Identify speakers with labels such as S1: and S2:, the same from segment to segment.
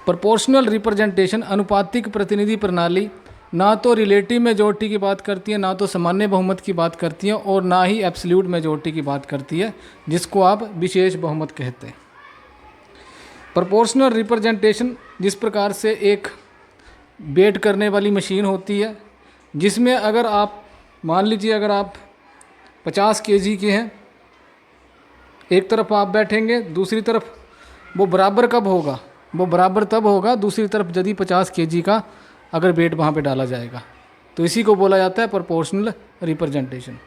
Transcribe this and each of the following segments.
S1: Proportional representation अनुपातिक प्रतिनिधि प्रणाली ना तो रिलेटिव मेजॉरिटी की बात करती है, ना तो सामान्य बहुमत की बात करती है, और ना ही एब्सोल्यूट मेजॉरिटी की बात करती है, जिसको आप विशेष बहुमत कहते हैं। प्रोपोर्शनल रिप्रेजेंटेशन जिस प्रकार से एक वेट करने वाली मशीन होती है, जिसमें अगर आप मान लीजिए अगर आप 50 kg के हैं, एक तरफ आप बैठेंगे, दूसरी तरफ वो बराबर कब होगा, वो बराबर तब होगा दूसरी तरफ यदि 50 kg का अगर वेट वहाँ पे डाला जाएगा। तो इसी को बोला जाता है प्रोपोर्शनल रिप्रेजेंटेशन।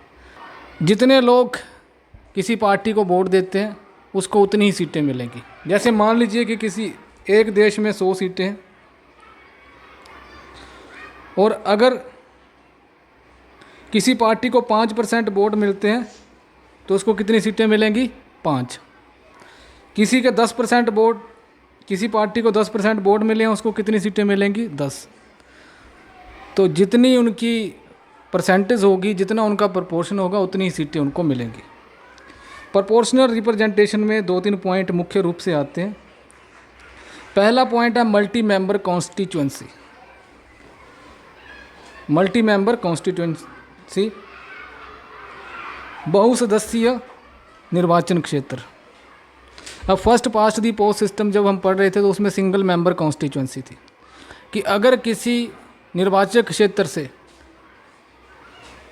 S1: जितने लोग किसी पार्टी को वोट देते हैं उसको उतनी ही सीटें मिलेंगी। जैसे मान लीजिए कि किसी एक देश में 100 सीटें हैं, और अगर किसी पार्टी को 5% वोट मिलते हैं तो उसको कितनी सीटें मिलेंगी? 5। किसी के 10% वोट, किसी पार्टी को 10% वोट मिले हैं उसको कितनी सीटें मिलेंगी? 10। तो जितनी उनकी परसेंटेज होगी, जितना उनका प्रोपोर्शन होगा, उतनी ही सीटें उनको मिलेंगी। प्रोपोर्शनल रिप्रेजेंटेशन में 2-3 पॉइंट मुख्य रूप से आते हैं। पहला पॉइंट है multi member constituency. Multi member constituency, बहुसदस्यीय निर्वाचन क्षेत्र। अब first past the post system जब हम पढ़ रहे थे तो उसमें सिंगल मेंबर कॉन्स्टिट्यूएंसी थी कि अगर किसी निर्वाचक क्षेत्र से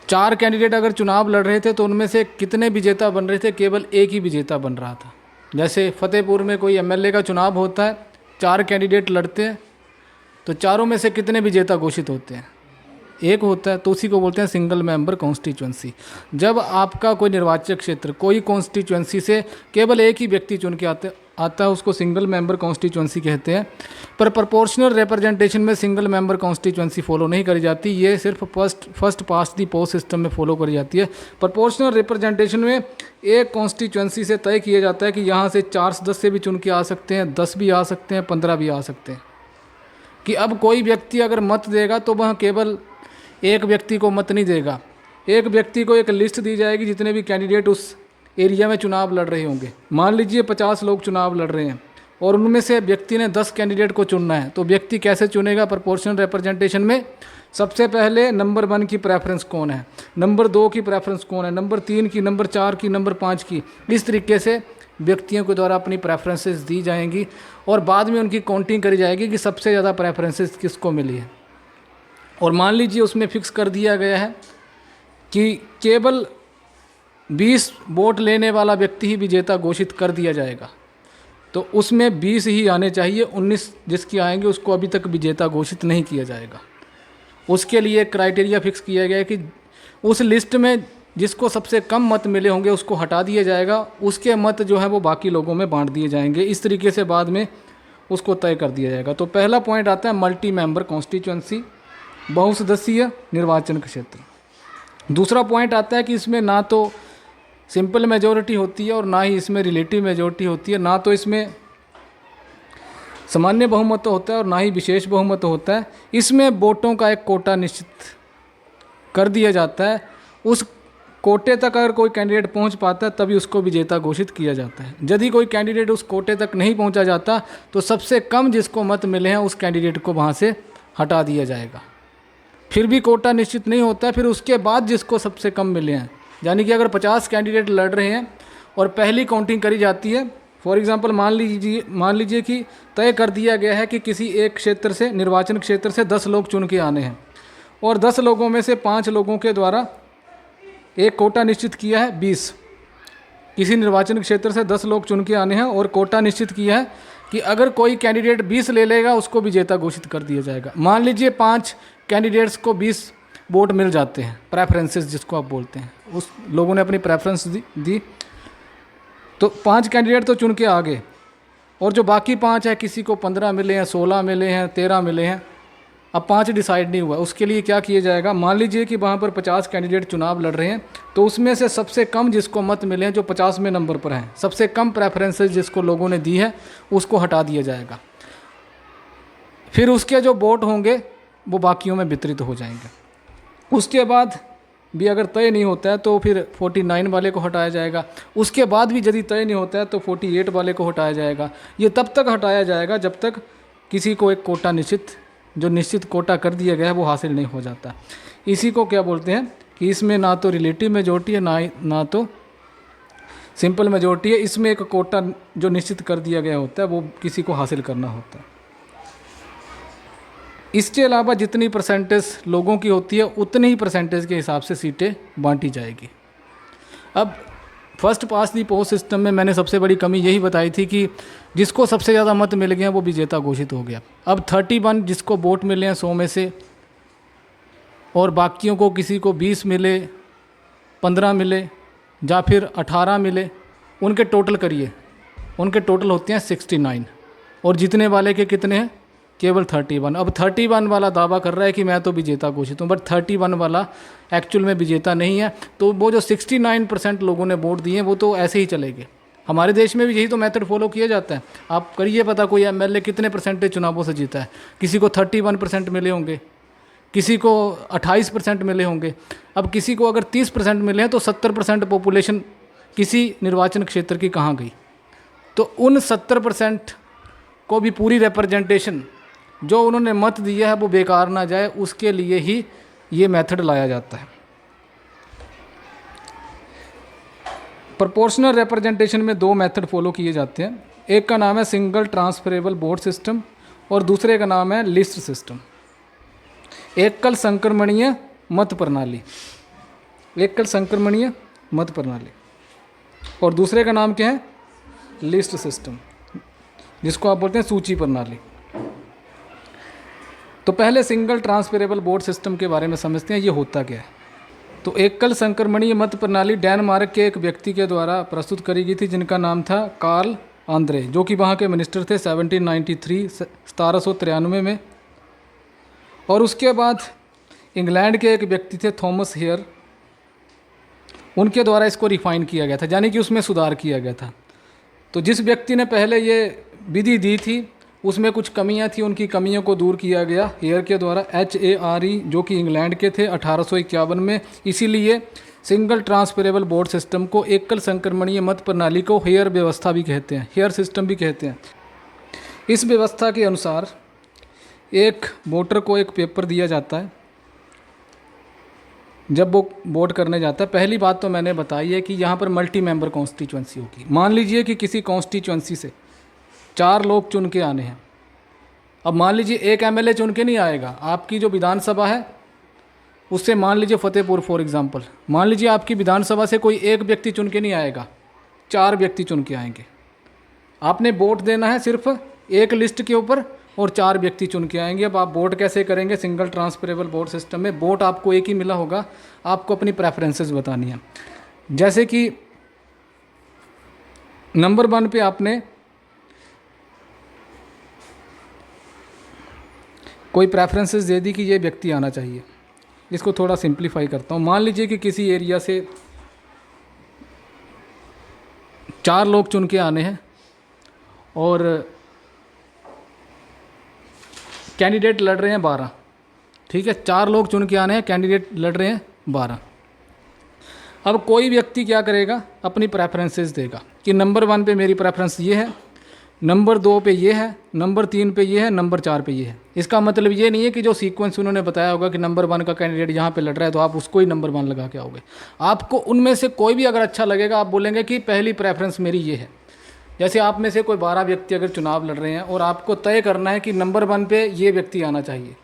S1: 4 कैंडिडेट अगर चुनाव लड़ रहे थे तो उनमें से कितने विजेता बन रहे थे? केवल एक ही विजेता बन रहा था। जैसे फतेहपुर में कोई एमएलए का चुनाव होता है, 4 कैंडिडेट लड़ते हैं, तो चारों में से कितने विजेता घोषित होते हैं? एक होता है। तो उसी को बोलते हैं सिंगल मेंबर कॉन्स्टिट्यूएंसी। जब आपका कोई निर्वाचक क्षेत्र, कोई कॉन्स्टिट्यूएंसी से केवल एक ही व्यक्ति चुन के आता है, उसको सिंगल मेंबर कॉन्स्टिट्यूएंसी कहते हैं। पर प्रोपोर्शनल रिप्रेजेंटेशन में सिंगल मेंबर कॉन्स्टिट्यूएंसी फॉलो नहीं करी जाती, ये सिर्फ first past the post system में फॉलो करी जाती है। प्रोपोर्शनल रिप्रेजेंटेशन में एक कॉन्स्टिट्यूएंसी से तय किया जाता है कि यहाँ से 4 सदस्य भी चुन के आ सकते हैं, 10 भी आ सकते हैं, 15 भी आ सकते हैं। कि अब कोई व्यक्ति अगर मत देगा तो वह केवल एक व्यक्ति को मत नहीं देगा, एक व्यक्ति को एक लिस्ट दी जाएगी जितने भी कैंडिडेट उस एरिया में चुनाव लड़ रहे होंगे। मान लीजिए 50 लोग चुनाव लड़ रहे हैं और उनमें से व्यक्ति ने 10 कैंडिडेट को चुनना है, तो व्यक्ति कैसे चुनेगा? प्रोपोर्शनल रिप्रेजेंटेशन में सबसे पहले नंबर 1 की प्रेफरेंस कौन है, नंबर 2 की प्रेफरेंस कौन है, नंबर 3 की, नंबर 4 की, नंबर 5 की। इस तरीके से व्यक्तियों के द्वारा अपनी प्रेफरेंसेस दी जाएंगी और बाद में उनकी काउंटिंग करी जाएगी कि सबसे ज़्यादा प्रेफरेंसेस किसको मिली है। और मान लीजिए उसमें फिक्स कर दिया गया है कि केवल 20 वोट लेने वाला व्यक्ति ही विजेता घोषित कर दिया जाएगा, तो उसमें 20 ही आने चाहिए, 19 जिसके आएंगे उसको अभी तक विजेता घोषित नहीं किया जाएगा। उसके लिए क्राइटेरिया फिक्स किया गया है कि उस लिस्ट में जिसको सबसे कम मत मिले होंगे उसको हटा दिया जाएगा, उसके मत जो है वो बाकी लोगों में बांट दिए जाएंगे। इस तरीके से बाद में उसको तय कर दिया जाएगा। तो पहला पॉइंट आता है मल्टी मेंबर कॉन्स्टिट्यूएंसी, बहुसदस्यीय निर्वाचन क्षेत्र। दूसरा पॉइंट आता है कि इसमें ना तो सिंपल मेजॉरिटी होती है और ना ही इसमें रिलेटिव मेजॉरिटी होती है, ना तो इसमें सामान्य बहुमत होता है और ना ही विशेष बहुमत होता है। इसमें वोटों का एक कोटा निश्चित कर दिया जाता है। उस कोटे तक अगर कोई कैंडिडेट पहुंच पाता है तभी उसको विजेता घोषित किया जाता है। यदि कोई कैंडिडेट उस कोटे तक नहीं पहुंचा जाता तो सबसे कम जिसको मत मिले हैं उस कैंडिडेट को वहां से हटा दिया जाएगा। फिर भी कोटा निश्चित नहीं होता, फिर उसके बाद जिसको सबसे कम मिले हैं, यानी कि अगर 50 कैंडिडेट लड़ रहे हैं और पहली काउंटिंग करी जाती है, फॉर एग्जांपल मान लीजिए कि तय कर दिया गया है कि किसी एक क्षेत्र से, निर्वाचन क्षेत्र से 10 लोग चुन के आने हैं और 10 लोगों में से 5 लोगों के द्वारा एक कोटा निश्चित किया है 20। किसी निर्वाचन क्षेत्र से 10 लोग चुन के आने हैं और कोटा निश्चित किया है कि अगर कोई कैंडिडेट 20 ले लेगा उसको विजेता घोषित कर दिया जाएगा। मान लीजिए 5 कैंडिडेट्स को 20 वोट मिल जाते हैं, प्रेफरेंसेस जिसको आप बोलते हैं, उस लोगों ने अपनी प्रेफरेंस दी तो 5 कैंडिडेट तो चुन के आ गए और जो बाकी 5 है, किसी को 15 मिले हैं, 16 मिले हैं, 13 मिले हैं, अब 5 डिसाइड नहीं हुआ। उसके लिए क्या किया जाएगा? मान लीजिए कि वहाँ पर 50 कैंडिडेट चुनाव लड़ रहे हैं, तो उसमें से सबसे कम जिसको मत मिले हैं, जो 50वें नंबर पर हैं, सबसे कम प्रेफरेंसेस जिसको लोगों ने दी है उसको हटा दिया जाएगा। फिर उसके जो वोट होंगे वो बाकियों में वितरित हो जाएंगे। उसके बाद भी अगर तय नहीं होता है तो फिर 49 वाले को हटाया जाएगा। उसके बाद भी यदि तय नहीं होता है तो 48 वाले को हटाया जाएगा। ये तब तक हटाया जाएगा जब तक किसी को एक कोटा जो निश्चित कोटा कर दिया गया है वो हासिल नहीं हो जाता। इसी को क्या बोलते हैं कि इसमें ना तो रिलेटिव मेजॉरिटी है ना तो सिंपल मेजॉरिटी है। इसमें एक कोटा जो निश्चित कर दिया गया होता है वो किसी को हासिल करना होता है। इसके अलावा जितनी परसेंटेज लोगों की होती है उतनी ही परसेंटेज के हिसाब से सीटें बांटी जाएगी। अब फर्स्ट पास दी पोस्ट सिस्टम में मैंने सबसे बड़ी कमी यही बताई थी कि जिसको सबसे ज़्यादा मत मिल गए हैं वो विजेता घोषित हो गया। अब 31 जिसको वोट मिले हैं 100 में से, और बाकियों को किसी को 20 मिले, 15 मिले या फिर 18 मिले, उनके टोटल करिए, उनके टोटल होते हैं 69 और जीतने वाले के कितने हैं? केवल 31। अब 31 वाला दावा कर रहा है कि मैं तो विजेता घोषित हूँ, बट 31 वाला एक्चुअल में विजेता नहीं है। तो वो जो 69% लोगों ने वोट दिए वो तो ऐसे ही चलेंगे। हमारे देश में भी यही तो मेथड फॉलो किया जाता है। आप करिए पता कोई एमएलए कितने परसेंटेज चुनावों से जीता है। किसी को 31% मिले होंगे, किसी को 28% मिले होंगे। अब किसी को अगर 30% मिले हैं तो 70% पॉपुलेशन किसी निर्वाचन क्षेत्र की कहाँ गई? तो उन 70% को भी पूरी रिप्रेजेंटेशन जो उन्होंने मत दिया है वो बेकार ना जाए, उसके लिए ही ये मेथड लाया जाता है। प्रोपोर्शनल रिप्रेजेंटेशन में 2 मेथड फॉलो किए जाते हैं। एक का नाम है सिंगल ट्रांसफरेबल वोट सिस्टम और दूसरे का नाम है लिस्ट सिस्टम, एकल संक्रमणीय मत प्रणाली, एकल संक्रमणीय मत प्रणाली। और दूसरे का नाम क्या है? लिस्ट सिस्टम, जिसको आप बोलते हैं सूची प्रणाली। तो पहले सिंगल ट्रांसफरेबल वोट सिस्टम के बारे में समझते हैं, ये होता क्या है। तो एकल संक्रमणीय मत प्रणाली डेनमार्क के एक व्यक्ति के द्वारा प्रस्तुत करी गई थी, जिनका नाम था कार्ल आंद्रे, जो कि वहाँ के मिनिस्टर थे 1793 में। और उसके बाद इंग्लैंड के एक व्यक्ति थे थॉमस हेयर, उनके द्वारा इसको रिफाइन किया गया था, यानी कि उसमें सुधार किया गया था। तो जिस व्यक्ति ने पहले ये विधि दी थी उसमें कुछ कमियां थी, उनकी कमियों को दूर किया गया हेयर के द्वारा, HARE, जो कि इंग्लैंड के थे 1851 में। इसीलिए सिंगल ट्रांसफरेबल वोट सिस्टम को, एकल संक्रमणीय मत प्रणाली को हेयर व्यवस्था भी कहते हैं, हेयर सिस्टम भी कहते हैं। इस व्यवस्था के अनुसार एक वोटर को एक पेपर दिया जाता है जब वो वोट करने जाता है। पहली बात तो मैंने बताई है कि यहाँ पर मल्टी मेंबर कॉन्स्टिट्यूंसी होगी। मान लीजिए कि किसी कॉन्स्टिट्यूंसी से 4 लोग चुन के आने हैं। अब मान लीजिए एक एमएलए चुन के नहीं आएगा, आपकी जो विधानसभा है उससे, मान लीजिए फतेहपुर फॉर एग्जांपल, मान लीजिए आपकी विधानसभा से कोई एक व्यक्ति चुन के नहीं आएगा, 4 व्यक्ति चुन के आएंगे। आपने वोट देना है सिर्फ एक लिस्ट के ऊपर और 4 व्यक्ति चुन के आएंगे। अब आप वोट कैसे करेंगे? सिंगल ट्रांसफरेबल वोट सिस्टम में वोट आपको एक ही मिला होगा, आपको अपनी प्रेफरेंसेस बतानी है। जैसे कि नंबर 1 पे आपने कोई प्रेफरेंसेस दे दी कि ये व्यक्ति आना चाहिए। इसको थोड़ा सिंप्लीफाई करता हूँ। मान लीजिए कि किसी एरिया से 4 लोग चुन के आने हैं और कैंडिडेट लड़ रहे हैं 12, ठीक है, 4 लोग चुन के आने हैं, कैंडिडेट लड़ रहे हैं 12। अब कोई व्यक्ति क्या करेगा? अपनी प्रेफरेंसेस देगा कि नंबर 1 पे मेरी प्रेफरेंस ये है, नंबर 2 पे ये है, नंबर 3 पे ये है, नंबर 4 पे ये है। इसका मतलब ये नहीं है कि जो सीक्वेंस उन्होंने बताया होगा कि नंबर 1 का कैंडिडेट यहाँ पे लड़ रहा है तो आप उसको ही नंबर 1 लगा के आओगे। आपको उनमें से कोई भी अगर अच्छा लगेगा, आप बोलेंगे कि पहली प्रेफरेंस मेरी ये है। जैसे आप में से कोई 12 व्यक्ति अगर चुनाव लड़ रहे हैं और आपको तय करना है कि नंबर 1 पे ये व्यक्ति आना चाहिए,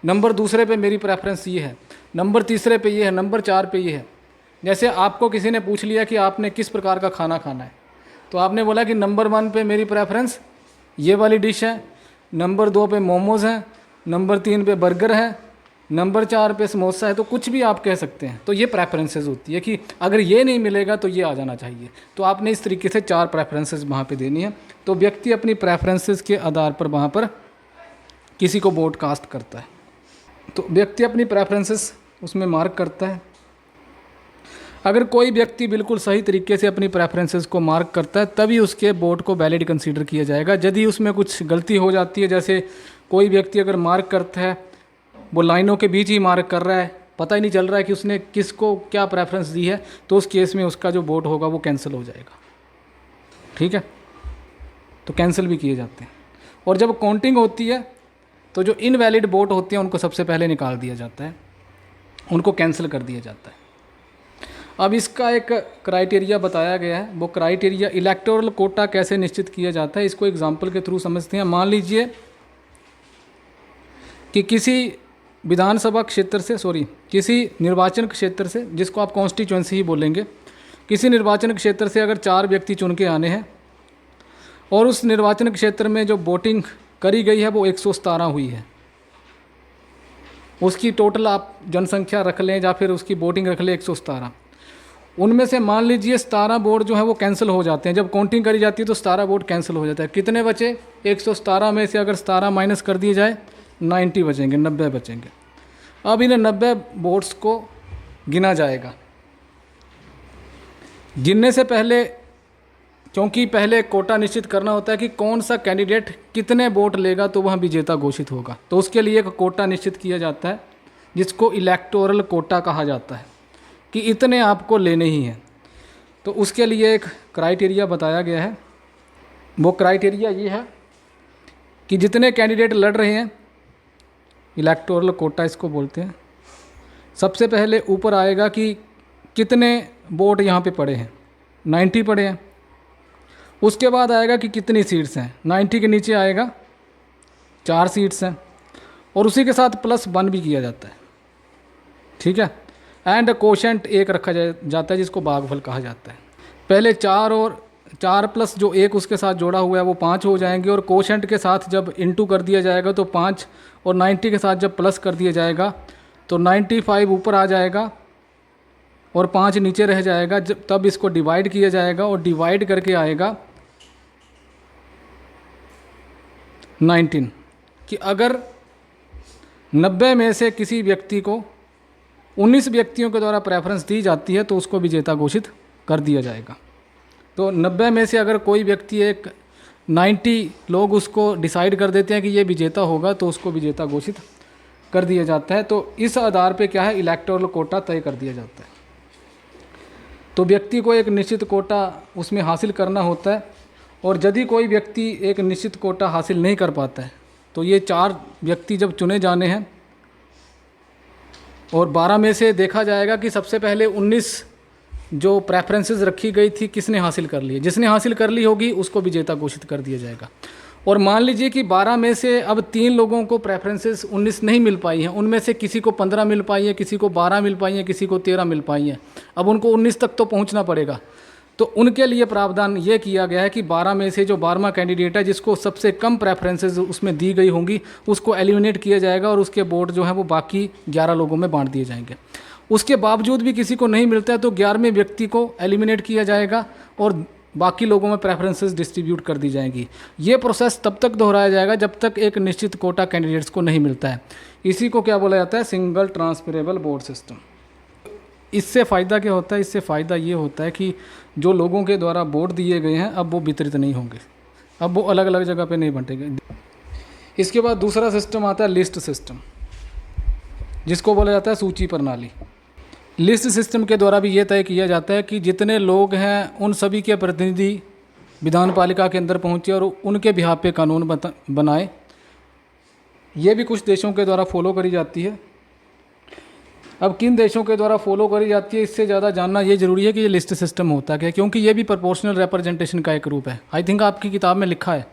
S1: नंबर 2 पे मेरी प्रेफरेंस ये है, नंबर 3 पे ये है, नंबर 4 पे ये है। जैसे आपको किसी ने पूछ लिया कि आपने किस प्रकार का खाना खाना है, तो आपने बोला कि नंबर 1 पे मेरी प्रेफरेंस ये वाली डिश है, नंबर 2 पे मोमोज़ हैं, नंबर 3 पे बर्गर है, नंबर 4 पे समोसा है। तो कुछ भी आप कह सकते हैं। तो ये प्रेफरेंसेस होती है कि अगर ये नहीं मिलेगा तो ये आ जाना चाहिए। तो आपने इस तरीके से 4 प्रेफरेंसेस वहाँ पे देनी है। तो व्यक्ति अपनी प्रेफरेंसेस के आधार पर वहाँ पर किसी को वोट कास्ट करता है। तो व्यक्ति अपनी प्रेफरेंसेस उसमें मार्क करता है। अगर कोई व्यक्ति बिल्कुल सही तरीके से अपनी प्रेफरेंसेस को मार्क करता है तभी उसके वोट को वैलिड कंसीडर किया जाएगा। यदि उसमें कुछ गलती हो जाती है, जैसे कोई व्यक्ति अगर मार्क करता है वो लाइनों के बीच ही मार्क कर रहा है, पता ही नहीं चल रहा है कि उसने किसको क्या प्रेफरेंस दी है, तो उस केस में उसका जो वोट होगा वो कैंसिल हो जाएगा। ठीक है, तो कैंसिल भी किए जाते हैं। और जब काउंटिंग होती है तो जो इनवैलिड वोट होते हैं उनको सबसे पहले निकाल दिया जाता है, उनको कैंसिल कर दिया जाता है। अब इसका एक क्राइटेरिया बताया गया है, वो क्राइटेरिया इलेक्टोरल कोटा कैसे निश्चित किया जाता है, इसको एग्जाम्पल के थ्रू समझते हैं। मान लीजिए कि किसी विधानसभा क्षेत्र से, किसी निर्वाचन क्षेत्र से, जिसको आप कॉन्स्टिट्यूंसी ही बोलेंगे, किसी निर्वाचन क्षेत्र से अगर 4 व्यक्ति चुन के आने हैं और उस निर्वाचन क्षेत्र में जो वोटिंग करी गई है वो 117 हुई है, उसकी टोटल आप जनसंख्या रख लें या फिर उसकी वोटिंग रख लें 117, उनमें से मान लीजिए 17 वोट जो है वो कैंसिल हो जाते हैं। जब काउंटिंग करी जाती है तो 17 वोट कैंसिल हो जाता है। कितने बचे? 117 में से अगर 17 माइनस कर दिए जाए 90 बचेंगे, 90 बचेंगे। अब इन 90 वोट्स को गिना जाएगा। गिनने से पहले, क्योंकि पहले कोटा निश्चित करना होता है कि कौन सा कैंडिडेट कितने वोट लेगा तो वह विजेता घोषित होगा, तो उसके लिए एक कोटा निश्चित किया जाता है जिसको इलेक्टोरल कोटा कहा जाता है कि इतने आपको लेने ही हैं। तो उसके लिए एक क्राइटेरिया बताया गया है। वो क्राइटेरिया ये है कि जितने कैंडिडेट लड़ रहे हैं, इलेक्टोरल कोटा इसको बोलते हैं, सबसे पहले ऊपर आएगा कि कितने वोट यहाँ पे पड़े हैं, 90 पड़े हैं। उसके बाद आएगा कि कितनी सीट्स हैं, 90 के नीचे आएगा 4 सीट्स हैं, और उसी के साथ +1 भी किया जाता है, ठीक है। एंड कोशेंट 1 रखा जाता है जिसको भागफल कहा जाता है। पहले 4 और 4 प्लस जो 1 उसके साथ जोड़ा हुआ है वो 5 हो जाएंगे, और कोशेंट के साथ जब इंटू कर दिया जाएगा तो 5, और 90 के साथ जब प्लस कर दिया जाएगा तो 95 ऊपर आ जाएगा और 5 नीचे रह जाएगा। जब तब इसको डिवाइड किया जाएगा और डिवाइड करके आएगा 19, कि अगर 90 में से किसी व्यक्ति को 19 व्यक्तियों के द्वारा प्रेफरेंस दी जाती है तो उसको विजेता घोषित कर दिया जाएगा। तो 90 में से अगर कोई व्यक्ति, एक 90 लोग उसको डिसाइड कर देते हैं कि ये विजेता होगा तो उसको विजेता घोषित कर दिया जाता है। तो इस आधार पे क्या है, इलेक्टोरल कोटा तय कर दिया जाता है। तो व्यक्ति को एक निश्चित कोटा उसमें हासिल करना होता है, और यदि कोई व्यक्ति एक निश्चित कोटा हासिल नहीं कर पाता है तो ये 4 व्यक्ति जब चुने जाने हैं और 12 में से देखा जाएगा कि सबसे पहले 19 जो प्रेफरेंसेस रखी गई थी किसने हासिल कर ली है, जिसने हासिल कर ली होगी उसको विजेता घोषित कर दिया जाएगा। और मान लीजिए कि 12 में से अब 3 लोगों को प्रेफरेंसेस 19 नहीं मिल पाई हैं, उनमें से किसी को 15 मिल पाई है, किसी को 12 मिल पाई है, किसी को 13 मिल पाई हैं। अब उनको 19 तक तो पहुंचना पड़ेगा, तो उनके लिए प्रावधान ये किया गया है कि 12 में से जो 12वां कैंडिडेट है जिसको सबसे कम प्रेफरेंसेस उसमें दी गई होंगी उसको एलिमिनेट किया जाएगा, और उसके वोट जो है वो बाकी 11 लोगों में बांट दिए जाएंगे। उसके बावजूद भी किसी को नहीं मिलता है तो 11वें व्यक्ति को एलिमिनेट किया जाएगा और बाकी लोगों में प्रेफरेंसेस डिस्ट्रीब्यूट कर दी जाएंगी। ये प्रोसेस तब तक दोहराया जाएगा जब तक एक निश्चित कोटा कैंडिडेट्स को नहीं मिलता है। इसी को क्या बोला जाता है, सिंगल ट्रांसफरेबल वोट सिस्टम। इससे फ़ायदा क्या होता है, इससे फ़ायदा ये होता है कि जो लोगों के द्वारा वोट दिए गए हैं अब वो वितरित नहीं होंगे, अब वो अलग अलग जगह पे नहीं बंटेंगे। इसके बाद दूसरा सिस्टम आता है लिस्ट सिस्टम, जिसको बोला जाता है सूची प्रणाली। लिस्ट सिस्टम के द्वारा भी ये तय किया जाता है कि जितने लोग हैं उन सभी के प्रतिनिधि विधान पालिका के अंदर पहुँचे और उनके बिहाफ पे कानून बनाए। ये भी कुछ देशों के द्वारा फॉलो करी जाती है। अब किन देशों के द्वारा फॉलो करी जाती है इससे ज़्यादा जानना ये ज़रूरी है कि ये लिस्ट सिस्टम होता है, क्योंकि ये भी प्रोपोर्शनल रिप्रेजेंटेशन का एक रूप है। आई थिंक आपकी किताब में लिखा है,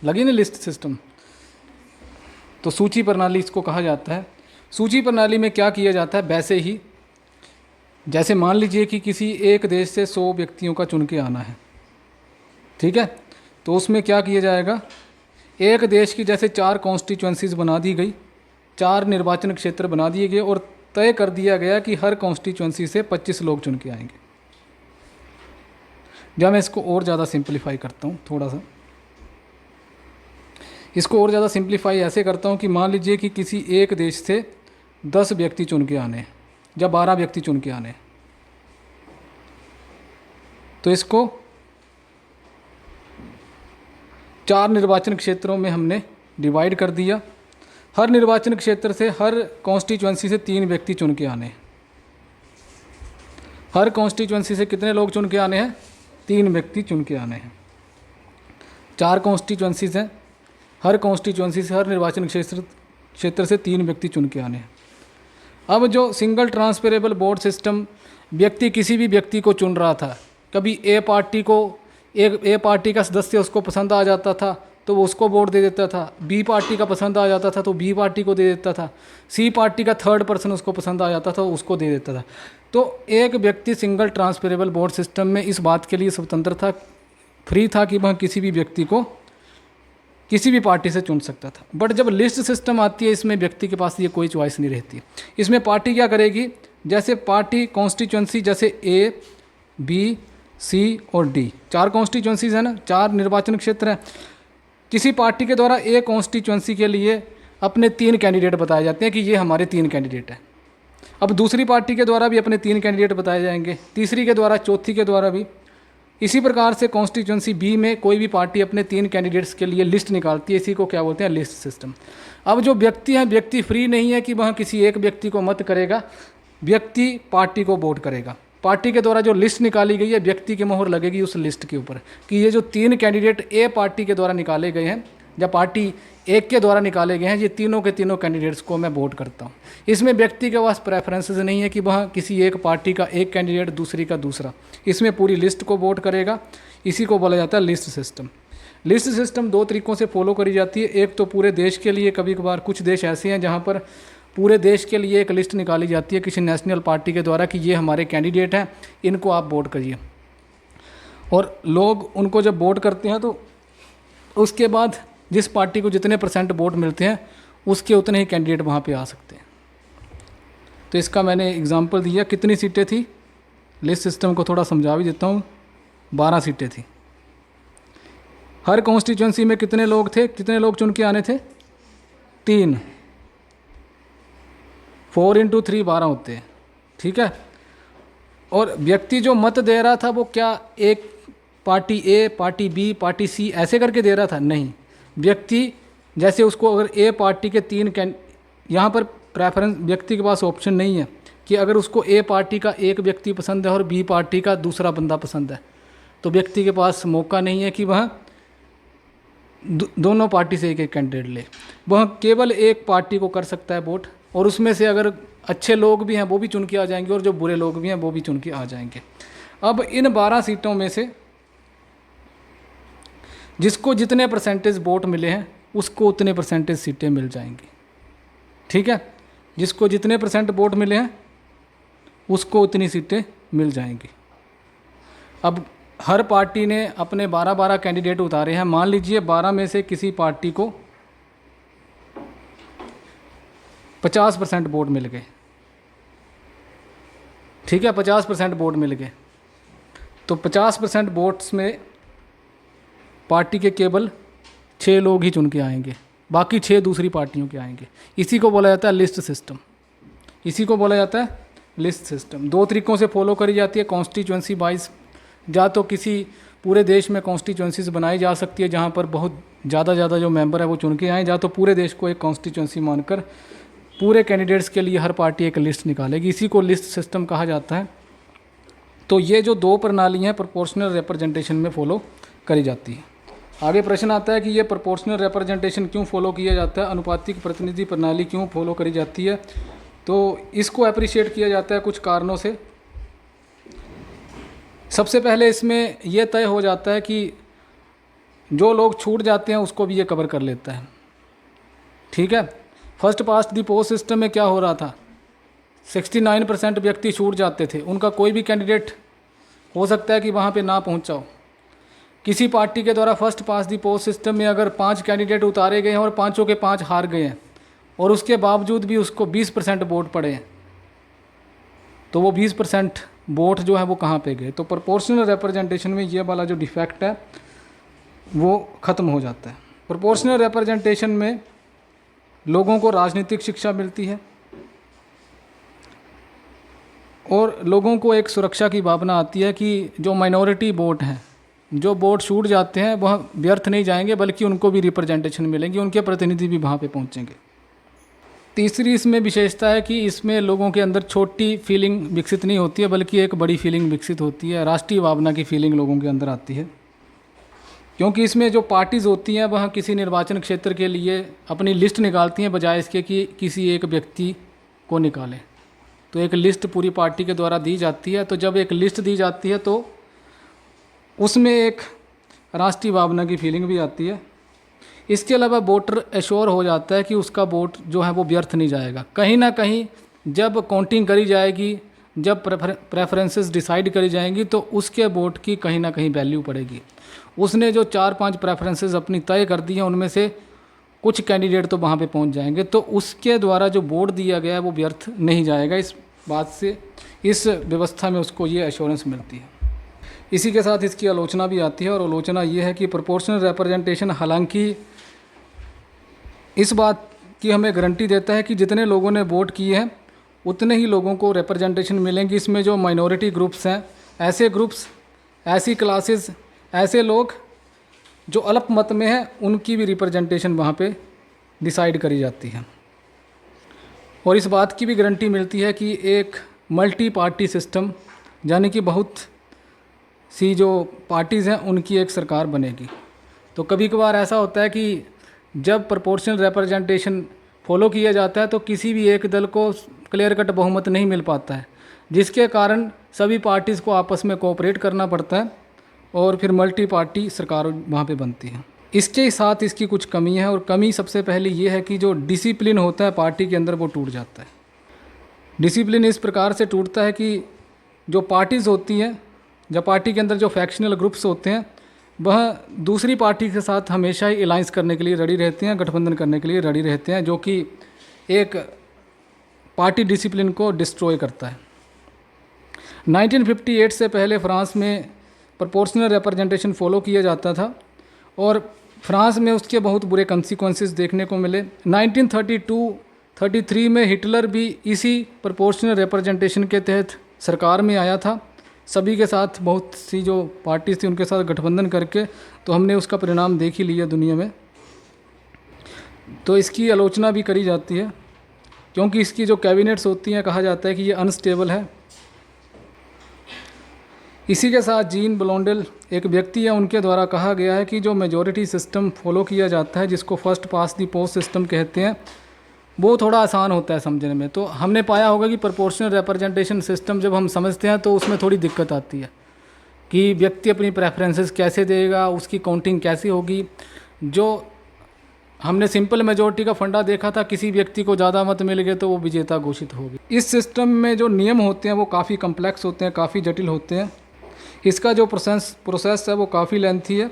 S1: लगी ना लिस्ट सिस्टम। तो सूची प्रणाली इसको कहा जाता है। सूची प्रणाली में क्या किया जाता है, वैसे ही जैसे मान लीजिए कि किसी एक देश से 100 व्यक्तियों का चुन के आना है, ठीक है, तो उसमें क्या किया जाएगा, एक देश की जैसे 4 कॉन्स्टिट्यूंसीज बना दी गई, 4 निर्वाचन क्षेत्र बना दिए गए और तय कर दिया गया कि हर कॉन्स्टिट्यूंसी से 25 लोग चुन के आएंगे। जब मैं इसको और ज़्यादा सिंप्लीफाई करता हूँ, थोड़ा सा इसको और ज़्यादा सिंप्लीफाई ऐसे करता हूँ कि मान लीजिए कि किसी एक देश से 10 व्यक्ति चुन के आने हैं या 12 व्यक्ति चुन के आने हैं, तो इसको 4 निर्वाचन क्षेत्रों में हमने डिवाइड कर दिया। हर निर्वाचन क्षेत्र से, हर कॉन्स्टिट्यूंसी से 3 व्यक्ति चुन के आने हैं। हर कॉन्स्टिट्यूंसी से कितने लोग चुन के आने हैं, 3 व्यक्ति चुन के आने हैं। 4 कॉन्स्टिट्यूंसीज हैं, हर कॉन्स्टिट्यूंसी से, हर निर्वाचन क्षेत्र से 3 व्यक्ति चुन के आने हैं। अब जो सिंगल ट्रांसफरेबल वोट सिस्टम, व्यक्ति किसी भी व्यक्ति को चुन रहा था, कभी ए पार्टी का सदस्य उसको पसंद आ जाता था तो वो उसको वोट दे देता था, बी पार्टी का पसंद आ जाता था तो बी पार्टी को दे देता था, सी पार्टी का थर्ड पर्सन उसको पसंद आ जाता था उसको दे देता था। तो एक व्यक्ति सिंगल ट्रांसफरेबल वोट सिस्टम में इस बात के लिए स्वतंत्र था, फ्री था कि वह किसी भी व्यक्ति को किसी भी पार्टी से चुन सकता था। बट जब लिस्ट सिस्टम आती है, इसमें व्यक्ति के पास ये कोई चॉइस नहीं रहती। इसमें पार्टी क्या करेगी, जैसे पार्टी कॉन्स्टिट्यूंसी, जैसे ए, बी, सी और डी, 4 कॉन्स्टिट्यूंसीज है ना, 4 निर्वाचन क्षेत्र हैं। किसी पार्टी के द्वारा ए कॉन्स्टिट्यूंसी के लिए अपने 3 कैंडिडेट बताए जाते हैं कि ये हमारे 3 कैंडिडेट हैं। अब दूसरी पार्टी के द्वारा भी अपने 3 कैंडिडेट बताए जाएंगे, तीसरी के द्वारा, चौथी के द्वारा भी। इसी प्रकार से कॉन्स्टिट्यूंसी बी में कोई भी पार्टी अपने 3 कैंडिडेट्स के लिए लिस्ट निकालती है, इसी को क्या बोलते हैं, लिस्ट सिस्टम। अब जो व्यक्ति हैं, व्यक्ति फ्री नहीं है कि वह किसी एक व्यक्ति को मत करेगा, व्यक्ति पार्टी को वोट करेगा। पार्टी के द्वारा जो लिस्ट निकाली गई है, व्यक्ति की मोहर लगेगी उस लिस्ट के ऊपर कि ये जो 3 कैंडिडेट ए पार्टी के द्वारा निकाले गए हैं या पार्टी एक के द्वारा निकाले गए हैं, ये तीनों के तीनों कैंडिडेट्स को मैं वोट करता हूँ। इसमें व्यक्ति के पास प्रेफरेंसेस नहीं है कि वह किसी एक पार्टी का एक कैंडिडेट, दूसरी का दूसरा, इसमें पूरी लिस्ट को वोट करेगा। इसी को बोला जाता है लिस्ट सिस्टम। लिस्ट सिस्टम 2 तरीक़ों से फॉलो करी जाती है। एक तो पूरे देश के लिए, कभी कभार कुछ देश ऐसे हैं जहाँ पर पूरे देश के लिए एक लिस्ट निकाली जाती है किसी नेशनल पार्टी के द्वारा कि ये हमारे कैंडिडेट हैं, इनको आप वोट करिए। और लोग उनको जब वोट करते हैं तो उसके बाद जिस पार्टी को जितने % वोट मिलते हैं उसके उतने ही कैंडिडेट वहाँ पे आ सकते हैं। तो इसका मैंने एग्जांपल दिया। कितनी सीटें थी, लिस्ट सिस्टम को थोड़ा समझा भी देता हूँ। 12 सीटें थी। हर कॉन्स्टिट्यूंसी में कितने लोग थे, कितने लोग चुन के आने थे, 3। 4 × 3 12 होते हैं, ठीक है। और व्यक्ति जो मत दे रहा था वो क्या एक पार्टी ए, पार्टी बी, पार्टी सी ऐसे करके दे रहा था, नहीं। व्यक्ति जैसे उसको अगर ए पार्टी के 3 यहाँ पर प्रेफरेंस, व्यक्ति के पास ऑप्शन नहीं है कि अगर उसको ए पार्टी का एक व्यक्ति पसंद है और बी पार्टी का दूसरा बंदा पसंद है, तो व्यक्ति के पास मौका नहीं है कि वह दोनों पार्टी से एक एक कैंडिडेट ले। वह केवल एक पार्टी को कर सकता है वोट, और उसमें से अगर अच्छे लोग भी हैं वो भी चुन के आ जाएंगे और जो बुरे लोग भी हैं वो भी चुन के आ जाएंगे। अब इन 12 सीटों में से जिसको जितने % वोट मिले हैं उसको उतने % सीटें मिल जाएंगी, ठीक है। जिसको जितने % वोट मिले हैं उसको उतनी सीटें मिल जाएंगी। अब हर पार्टी ने अपने 12-12 कैंडिडेट उतारे हैं। मान लीजिए 12 में से किसी पार्टी को 50% वोट मिल गए, ठीक है, 50% वोट मिल गए। तो 50% वोट्स में पार्टी के केवल 6 लोग ही चुन के आएंगे, बाकी 6 दूसरी पार्टियों के आएंगे। इसी को बोला जाता है लिस्ट सिस्टम। इसी को बोला जाता है लिस्ट सिस्टम। 2 तरीक़ों से फॉलो करी जाती है कॉन्स्टिट्यूंसी वाइज। या तो किसी पूरे देश में कॉन्स्टिट्यूंसीज बनाई जा सकती है जहाँ पर बहुत ज़्यादा जो मेंबर है वो चुन के आए, या तो पूरे देश को एक कॉन्स्टिट्यूंसी मानकर पूरे कैंडिडेट्स के लिए हर पार्टी एक लिस्ट निकालेगी। इसी को लिस्ट सिस्टम कहा जाता है। तो ये जो 2 प्रणाली हैं प्रोपोर्शनल रिप्रेजेंटेशन में फॉलो करी जाती है। आगे प्रश्न आता है कि ये प्रोपोर्शनल रिप्रेजेंटेशन क्यों फॉलो किया जाता है, अनुपातिक प्रतिनिधि प्रणाली क्यों फॉलो करी जाती है। तो इसको अप्रिशिएट किया जाता है कुछ कारणों से। सबसे पहले इसमें यह तय हो जाता है कि जो लोग छूट जाते हैं उसको भी ये कवर कर लेता है, ठीक है। First past the post system में क्या हो रहा था, 69% व्यक्ति छूट जाते थे, उनका कोई भी कैंडिडेट हो सकता है कि वहाँ पे ना पहुँचा हो। किसी पार्टी के द्वारा first past the post system में अगर 5 कैंडिडेट उतारे गए हैं और 5 के 5 हार गए हैं और उसके बावजूद भी उसको 20% वोट पड़े हैं, तो वो 20% वोट जो है वो कहाँ पे गए। तो प्रोपोर्शनल रिप्रेजेंटेशन में ये वाला जो डिफेक्ट है वो ख़त्म हो जाता है। प्रोपोर्शनल रिप्रेजेंटेशन में लोगों को राजनीतिक शिक्षा मिलती है और लोगों को एक सुरक्षा की भावना आती है कि जो माइनॉरिटी वोट हैं, जो वोट छूट जाते हैं वह व्यर्थ नहीं जाएंगे, बल्कि उनको भी रिप्रेजेंटेशन मिलेंगी, उनके प्रतिनिधि भी वहाँ पे पहुँचेंगे। तीसरी इसमें विशेषता है कि इसमें लोगों के अंदर छोटी फीलिंग विकसित नहीं होती है, बल्कि एक बड़ी फीलिंग विकसित होती है, राष्ट्रीय भावना की फीलिंग लोगों के अंदर आती है। क्योंकि इसमें जो पार्टीज़ होती हैं वह किसी निर्वाचन क्षेत्र के लिए अपनी लिस्ट निकालती हैं बजाय इसके कि किसी एक व्यक्ति को निकालें। तो एक लिस्ट पूरी पार्टी के द्वारा दी जाती है। तो जब एक लिस्ट दी जाती है तो उसमें एक राष्ट्रीय भावना की फीलिंग भी आती है। इसके अलावा वोटर एश्योर हो जाता है कि उसका वोट जो है वो व्यर्थ नहीं जाएगा। कहीं ना कहीं जब काउंटिंग करी जाएगी, जब प्रेफरेंसेस डिसाइड करी जाएंगी तो उसके वोट की कहीं ना कहीं वैल्यू पड़ेगी। उसने जो 4-5 प्रेफरेंसेस अपनी तय कर दी हैं उनमें से कुछ कैंडिडेट तो वहाँ पे पहुँच जाएंगे, तो उसके द्वारा जो वोट दिया गया है वो व्यर्थ नहीं जाएगा। इस बात से, इस व्यवस्था में उसको ये एश्योरेंस मिलती है। इसी के साथ इसकी आलोचना भी आती है, और आलोचना ये है कि प्रोपोर्शनल रिप्रेजेंटेशन हालांकि इस बात की हमें गारंटी देता है कि जितने लोगों ने वोट किए हैं उतने ही लोगों को रिप्रेजेंटेशन मिलेंगी। इसमें जो माइनॉरिटी ग्रुप्स हैं, ऐसे ग्रुप्स, ऐसी क्लासेस, ऐसे लोग जो अल्पमत में हैं, उनकी भी रिप्रेजेंटेशन वहाँ पे डिसाइड करी जाती है। और इस बात की भी गारंटी मिलती है कि एक मल्टी पार्टी सिस्टम, यानी कि बहुत सी जो पार्टीज़ हैं उनकी एक सरकार बनेगी। तो कभी कभार ऐसा होता है कि जब प्रोपोर्शनल रिप्रेजेंटेशन फॉलो किया जाता है तो किसी भी एक दल को क्लियर कट बहुमत नहीं मिल पाता है, जिसके कारण सभी पार्टीज़ को आपस में कोऑपरेट करना पड़ता है और फिर मल्टी पार्टी सरकार वहाँ पे बनती है। इसके साथ इसकी कुछ कमी है, और कमी सबसे पहले ये है कि जो डिसिप्लिन होता है पार्टी के अंदर वो टूट जाता है। डिसिप्लिन इस प्रकार से टूटता है कि जो पार्टीज़ होती हैं, जब पार्टी के अंदर जो फैक्शनल ग्रुप्स होते हैं वह दूसरी पार्टी के साथ हमेशा ही अलाइंस करने के लिए रेडी रहते हैं, गठबंधन करने के लिए रेडी रहते हैं, जो कि एक पार्टी डिसिप्लिन को डिस्ट्रॉय करता है। 1958 से पहले फ्रांस में प्रोपोर्शनल रिप्रेजेंटेशन फॉलो किया जाता था और फ्रांस में उसके बहुत बुरे कंसिक्वेंसेस देखने को मिले। 1932-33 में हिटलर भी इसी प्रोपोर्शनल रिप्रेजेंटेशन के तहत सरकार में आया था, सभी के साथ, बहुत सी जो पार्टीज थी उनके साथ गठबंधन करके। तो हमने उसका परिणाम देख ही लिया दुनिया में। तो इसकी आलोचना भी करी जाती है क्योंकि इसकी जो कैबिनेट्स होती हैं, कहा जाता है कि ये अनस्टेबल है। इसी के साथ जीन ब्लोंडेल एक व्यक्ति है, उनके द्वारा कहा गया है कि जो मेजॉरिटी सिस्टम फॉलो किया जाता है, जिसको फर्स्ट पास दी पोस्ट सिस्टम कहते हैं, वो थोड़ा आसान होता है समझने में। तो हमने पाया होगा कि प्रोपोर्शनल रिप्रेजेंटेशन सिस्टम जब हम समझते हैं तो उसमें थोड़ी दिक्कत आती है कि व्यक्ति अपनी प्रेफरेंसेस कैसे देगा, उसकी काउंटिंग कैसे होगी। जो हमने सिंपल मेजॉरिटी का फंडा देखा था, किसी व्यक्ति को ज़्यादा मत मिल गए तो वो विजेता घोषित होगी। इस सिस्टम में जो नियम होते हैं वो काफ़ी कम्प्लेक्स होते हैं, काफ़ी जटिल होते हैं। इसका जो प्रोसेस है वो काफ़ी लेंथी है।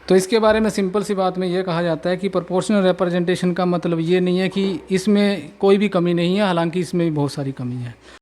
S1: तो इसके बारे में सिंपल सी बात में ये कहा जाता है कि प्रोपोर्शनल रिप्रेजेंटेशन का मतलब ये नहीं है कि इसमें कोई भी कमी नहीं है, हालांकि इसमें भी बहुत सारी कमी है।